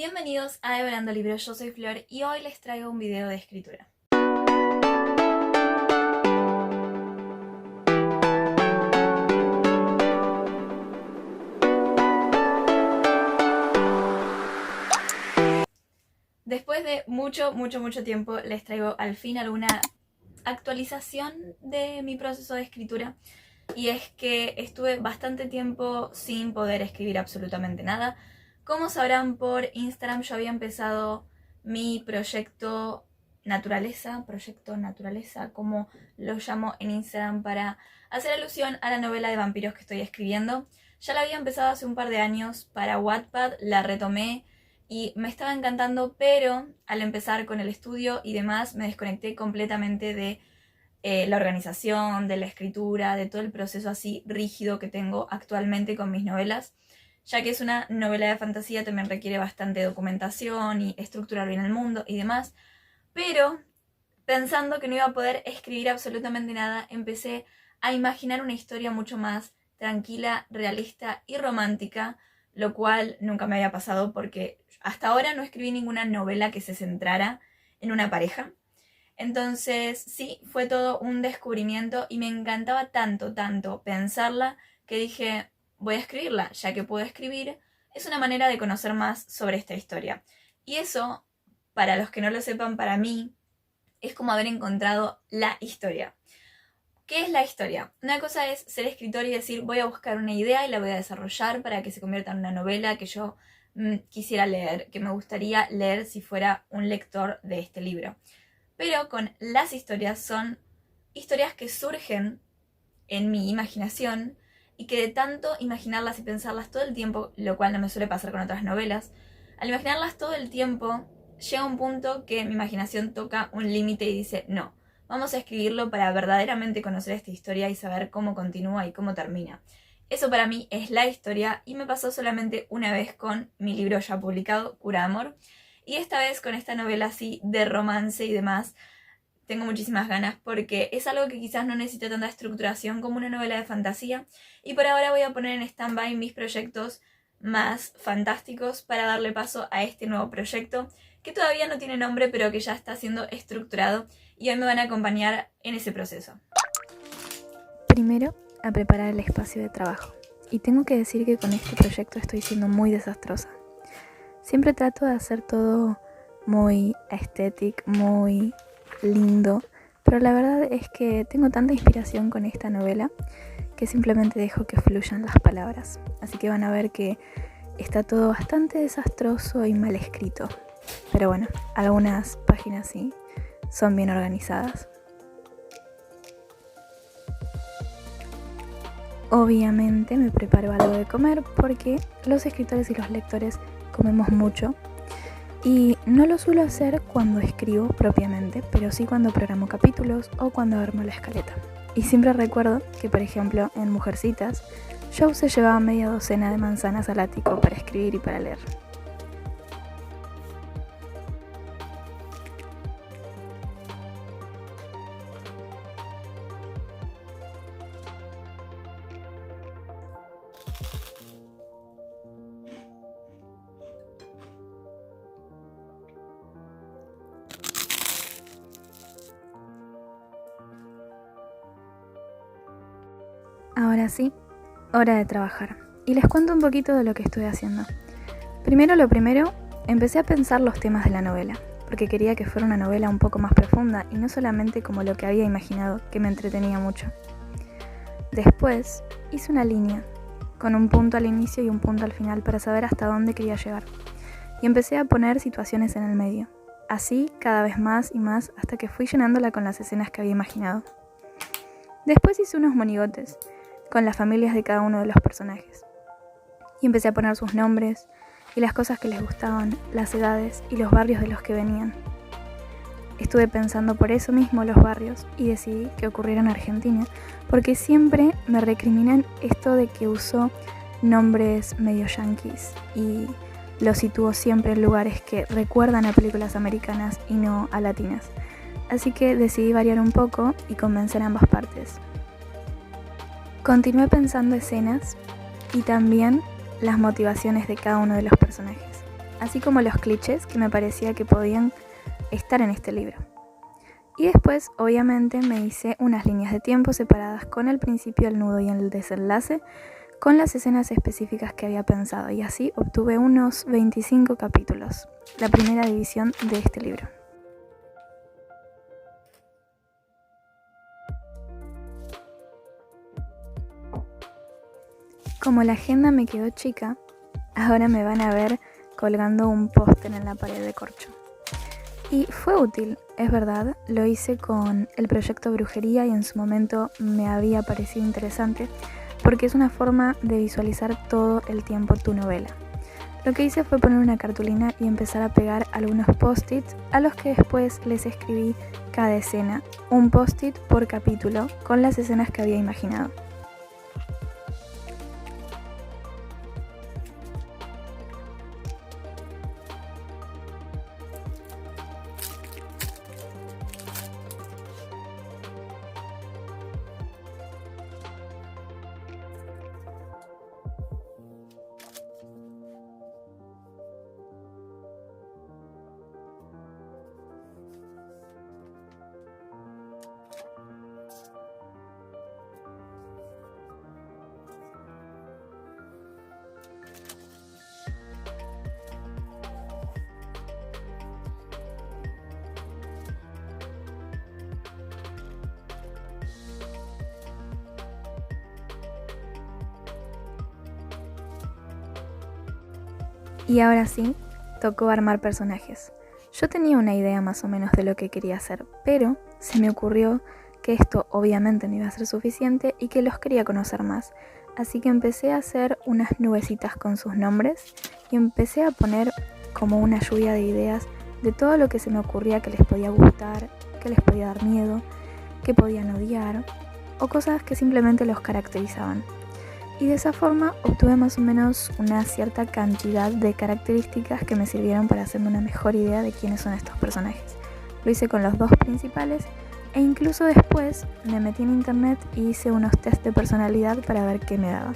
Bienvenidos a Devorando Libros, yo soy Flor y hoy les traigo un video de escritura. Después de mucho tiempo les traigo al fin alguna actualización de mi proceso de escritura. Y es que estuve bastante tiempo sin poder escribir absolutamente nada. Como sabrán por Instagram, yo había empezado mi proyecto Naturaleza, como lo llamo en Instagram, para hacer alusión a la novela de vampiros que estoy escribiendo. Ya la había empezado hace un par de años para Wattpad, la retomé y me estaba encantando, pero al empezar con el estudio y demás me desconecté completamente de la organización, de la escritura, de todo el proceso así rígido que tengo actualmente con mis novelas, ya que es una novela de fantasía, también requiere bastante documentación y estructurar bien el mundo y demás, pero pensando que no iba a poder escribir absolutamente nada, empecé a imaginar una historia mucho más tranquila, realista y romántica, lo cual nunca me había pasado porque hasta ahora no escribí ninguna novela que se centrara en una pareja. Entonces sí, fue todo un descubrimiento y me encantaba tanto pensarla que dije, voy a escribirla, ya que puedo escribir, es una manera de conocer más sobre esta historia. Y eso, para los que no lo sepan, para mí, es como haber encontrado la historia. ¿Qué es la historia? Una cosa es ser escritor y decir, voy a buscar una idea y la voy a desarrollar para que se convierta en una novela que yo quisiera leer, que me gustaría leer si fuera un lector de este libro. Pero con las historias son historias que surgen en mi imaginación y que de tanto imaginarlas y pensarlas todo el tiempo, lo cual no me suele pasar con otras novelas, al imaginarlas todo el tiempo llega un punto que mi imaginación toca un límite y dice, no, vamos a escribirlo para verdaderamente conocer esta historia y saber cómo continúa y cómo termina. Eso para mí es la historia y me pasó solamente una vez con mi libro ya publicado, Cura de Amor. Y esta vez con esta novela así de romance y demás, tengo muchísimas ganas porque es algo que quizás no necesita tanta estructuración como una novela de fantasía. Y por ahora voy a poner en stand-by mis proyectos más fantásticos para darle paso a este nuevo proyecto que todavía no tiene nombre pero que ya está siendo estructurado y hoy me van a acompañar en ese proceso. Primero, a preparar el espacio de trabajo. Y tengo que decir que con este proyecto estoy siendo muy desastrosa. Siempre trato de hacer todo muy estético, muy lindo, pero la verdad es que tengo tanta inspiración con esta novela que simplemente dejo que fluyan las palabras. Así que van a ver que está todo bastante desastroso y mal escrito. Pero bueno, algunas páginas sí son bien organizadas. Obviamente me preparo algo de comer porque los escritores y los lectores comemos mucho y no lo suelo hacer cuando escribo propiamente, pero sí cuando programo capítulos o cuando armo la escaleta. Y siempre recuerdo que, por ejemplo, en Mujercitas, Joe se llevaba media docena de manzanas al ático para escribir y para leer. Ahora sí, hora de trabajar. Y les cuento un poquito de lo que estoy haciendo. Primero, empecé a pensar los temas de la novela, porque quería que fuera una novela un poco más profunda y no solamente como lo que había imaginado, que me entretenía mucho. Después, hice una línea, con un punto al inicio y un punto al final para saber hasta dónde quería llegar. Y empecé a poner situaciones en el medio. Así, cada vez más y más, hasta que fui llenándola con las escenas que había imaginado. Después hice unos monigotes, con las familias de cada uno de los personajes. Y empecé a poner sus nombres y las cosas que les gustaban, las edades y los barrios de los que venían. Estuve pensando por eso mismo los barrios y decidí que ocurriera en Argentina, porque siempre me recriminan esto de que uso nombres medio yanquis y los sitúo siempre en lugares que recuerdan a películas americanas y no a latinas. Así que decidí variar un poco y convencer a ambas partes. Continué pensando escenas y también las motivaciones de cada uno de los personajes. así como los clichés que me parecía que podían estar en este libro. Y después, obviamente, me hice unas líneas de tiempo separadas con el principio, el nudo y el desenlace, con las escenas específicas que había pensado, y así obtuve unos 25 capítulos, la primera división de este libro. Como la agenda me quedó chica, ahora me van a ver colgando un póster en la pared de corcho. Y fue útil, es verdad, lo hice con el proyecto Brujería y en su momento me había parecido interesante porque es una forma de visualizar todo el tiempo tu novela. Lo que hice fue poner una cartulina y empezar a pegar algunos post-its a los que después les escribí cada escena, un post-it por capítulo con las escenas que había imaginado. Y ahora sí, tocó armar personajes. Yo tenía una idea más o menos de lo que quería hacer, pero se me ocurrió que esto obviamente no iba a ser suficiente y que los quería conocer más. Así que empecé a hacer unas nubecitas con sus nombres y empecé a poner como una lluvia de ideas de todo lo que se me ocurría que les podía gustar, que les podía dar miedo, que podían odiar o cosas que simplemente los caracterizaban. Y de esa forma obtuve más o menos una cierta cantidad de características que me sirvieron para hacerme una mejor idea de quiénes son estos personajes. Lo hice con los dos principales e incluso después me metí en internet y hice unos test de personalidad para ver qué me daba.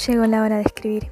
Llegó la hora de escribir.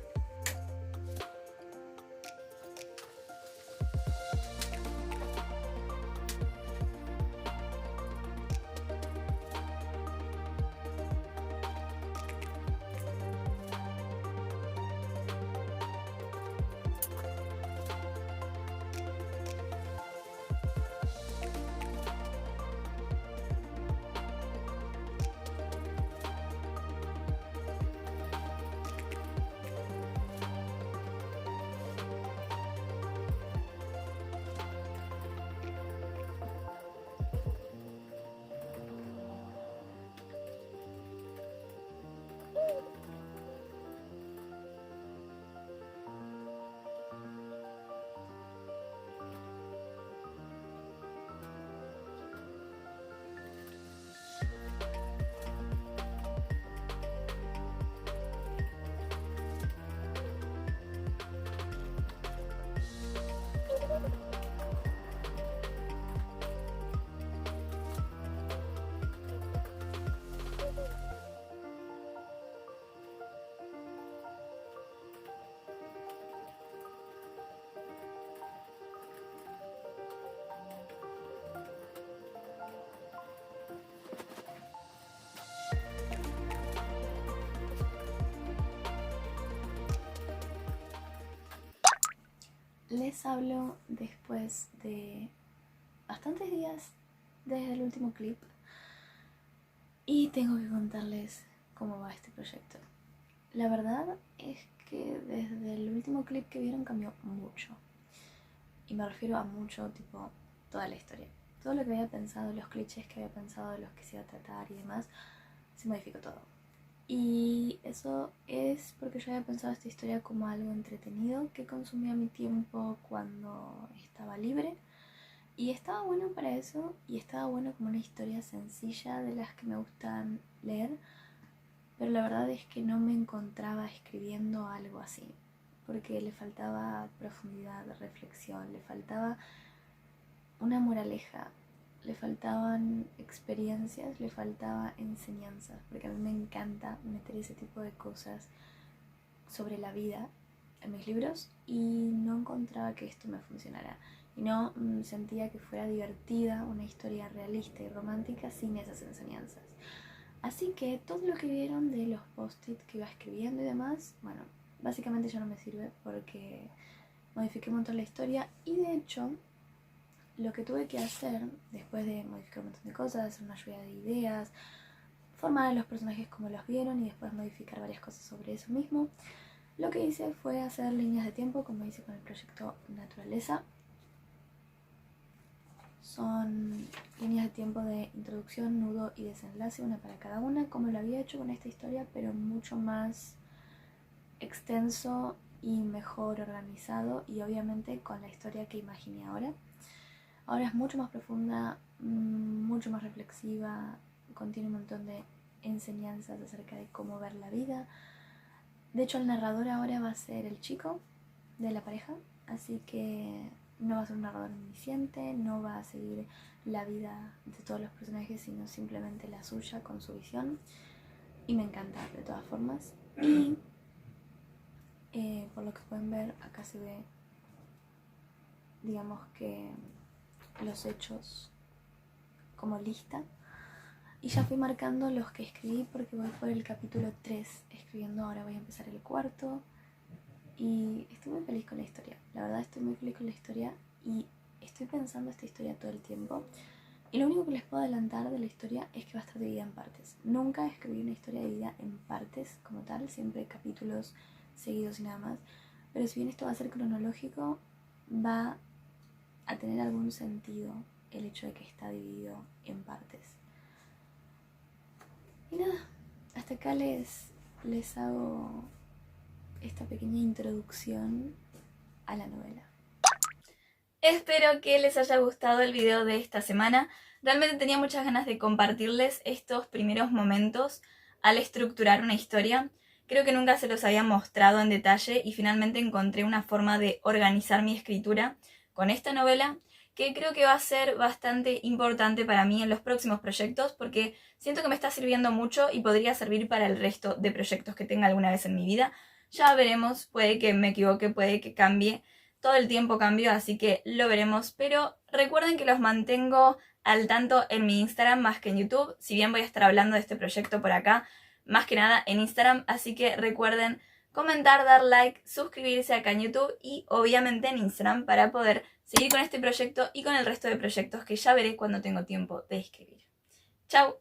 Les hablo después de bastantes días desde el último clip y tengo que contarles cómo va este proyecto. La verdad es que desde el último clip que vieron cambió mucho. Y me refiero a mucho, tipo, toda la historia. Todo lo que había pensado, los clichés que había pensado, de los que se iba a tratar y demás, se modificó todo. Y eso es porque yo había pensado esta historia como algo entretenido que consumía mi tiempo cuando estaba libre. Y estaba bueno para eso, y estaba bueno como una historia sencilla de las que me gustan leer. Pero la verdad es que no me encontraba escribiendo algo así, porque le faltaba profundidad, reflexión, le faltaba una moraleja, le faltaban experiencias, le faltaba enseñanzas, porque a mí me encanta meter ese tipo de cosas sobre la vida en mis libros y no encontraba que esto me funcionara. Y no sentía que fuera divertida una historia realista y romántica sin esas enseñanzas. Así que todo lo que vieron de los post-it que iba escribiendo y demás, bueno, básicamente ya no me sirve porque modifiqué un montón la historia. Y de hecho, lo que tuve que hacer después de modificar un montón de cosas, hacer una lluvia de ideas, formar a los personajes como los vieron y después modificar varias cosas sobre eso mismo, lo que hice fue hacer líneas de tiempo como hice con el proyecto Naturaleza. Son líneas de tiempo de introducción, nudo y desenlace, una para cada una, como lo había hecho con esta historia, pero mucho más extenso y mejor organizado, y obviamente con la historia que imaginé ahora. Ahora es mucho más profunda, mucho más reflexiva, contiene un montón de enseñanzas acerca de cómo ver la vida. De hecho, el narrador ahora va a ser el chico de la pareja, así que no va a ser un narrador omnisciente, no va a seguir la vida de todos los personajes, sino simplemente la suya con su visión. Y me encanta de todas formas. Y por lo que pueden ver, acá se ve, digamos que los hechos como lista. Y ya fui marcando los que escribí porque voy por el capítulo 3 escribiendo, ahora voy a empezar el 4. Y estoy muy feliz con la historia, la verdad estoy muy feliz con la historia y estoy pensando esta historia todo el tiempo. Y lo único que les puedo adelantar de la historia es que va a estar dividida en partes. Nunca escribí una historia dividida en partes como tal, siempre capítulos seguidos y nada más. Pero si bien esto va a ser cronológico, va a tener algún sentido el hecho de que está dividido en partes. Y nada, hasta acá les hago esta pequeña introducción a la novela. Espero que les haya gustado el video de esta semana. Realmente tenía muchas ganas de compartirles estos primeros momentos al estructurar una historia. Creo que nunca se los había mostrado en detalle y finalmente encontré una forma de organizar mi escritura con esta novela que creo que va a ser bastante importante para mí en los próximos proyectos porque siento que me está sirviendo mucho y podría servir para el resto de proyectos que tenga alguna vez en mi vida. Ya veremos, puede que me equivoque, puede que cambie. Todo el tiempo cambio, así que lo veremos. Pero recuerden que los mantengo al tanto en mi Instagram más que en YouTube. Si bien voy a estar hablando de este proyecto por acá, más que nada en Instagram. Así que recuerden comentar, dar like, suscribirse acá en YouTube y obviamente en Instagram para poder seguir con este proyecto y con el resto de proyectos que ya veré cuando tengo tiempo de escribir. ¡Chao!